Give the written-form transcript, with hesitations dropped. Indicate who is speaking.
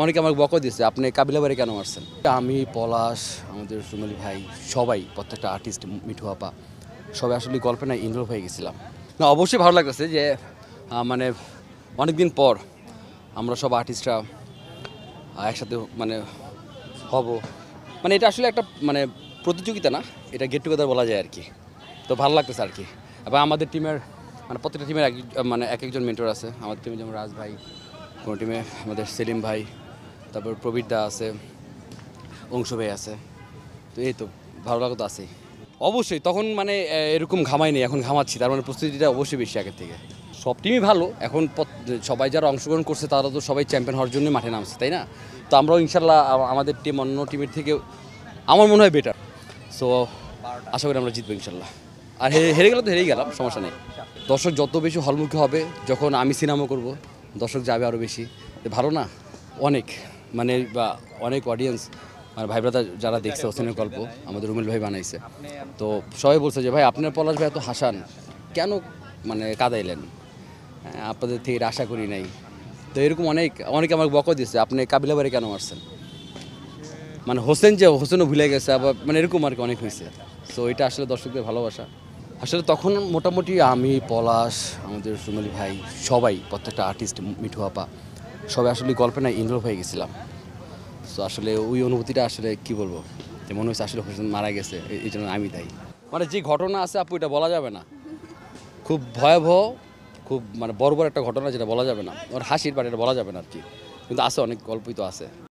Speaker 1: অনেকে আমাকে বকা দিয়েছে, আপনি কাবিলা বাড়ি কেন মারছেন? আমি, পলাশ, আমাদের সুমলি ভাই, সবাই প্রত্যেকটা আর্টিস্ট, মিঠু আপা, সবাই আসলে গল্পে না ইনভলভ হয়ে গেছিলাম। না, অবশ্যই ভালো লাগতেছে যে মানে অনেক দিন পর আমরা সব আর্টিস্টরা একসাথে মানে হব। মানে এটা আসলে একটা মানে প্রতিযোগিতা না, এটা গেট টুগেদার বলা যায় আর কি। তো ভালো লাগতেছে আর কি। এবং আমাদের টিমের মানে প্রত্যেকটা টিমের মানে এক একজন মেন্টর আছে। আমাদের টিমে যেমন রাজ ভাই, কোনো টিমে আমাদের সেলিম ভাই, তারপর প্রবীর দা আছে, অংশ ভাই আছে। তো এই তো ভালো লাগা তো আছেই। অবশ্যই তখন মানে এরকম ঘামাই নেই, এখন ঘামাচ্ছি, তার মানে প্রস্তুতিটা অবশ্যই বেশি আগের থেকে। সব টিমই ভালো, এখন সবাই যারা অংশগ্রহণ করছে তারা তো সবাই চ্যাম্পিয়ন হওয়ার জন্যই মাঠে নামছে, তাই না? তো আমরাও ইনশাল্লাহ আমাদের টিম অন্য টিমের থেকে আমার মনে হয় বেটার। সো আশা করি আমরা জিতবো ইনশাল্লাহ। আর হেরে গেলে তো হেরেই গেলাম, সমস্যা নেই। দর্শক যত বেশি হলমুখী হবে, যখন আমি সিনেমা করব দর্শক যাবে আরও বেশি। ভালো না? অনেক মানে বা অনেক অডিয়েন্স মানে ভাই ব্রাদার যারা দেখছে হোসেনের গল্প আমাদের রুমেল ভাই বানাইছে, তো সবাই বলছে যে ভাই আপনার পলাশ ভাই এত হাসান কেন, মানে কাঁদাইলেন, আপনাদের থেকে এটা আশা করি নাই। তো এরকম অনেকে আমাকে বকা দিয়েছে, আপনি কাবিলা বাড়ি কেন মারছেন? মানে হোসেনও ভুলে গেছে আবার, মানে এরকম আর কি অনেক হয়েছে। তো এটা আসলে দর্শকদের ভালোবাসা। আসলে তখন মোটামুটি আমি, পলাশ, আমাদের সুমলি ভাই, সবাই প্রত্যেকটা আর্টিস্ট, মিঠু আপা, সবাই আসলে গল্পে না ইনভলভ হয়ে গেছিলাম। তো আসলে ওই অনুভূতিটা আসলে কি বলবো, যে মনে হচ্ছে আসলে হোসেন মারা গেছে, এই জন্য আমি দায়ী। মানে যে ঘটনা আছে আপু, এটা বলা যাবে না, খুব ভয়াবহ, খুব মানে বড় একটা ঘটনা, যেটা বলা যাবে না। ওর হাসির বাট এটা বলা যাবে না আর কি, কিন্তু আছে, অনেক গল্পই তো আছে।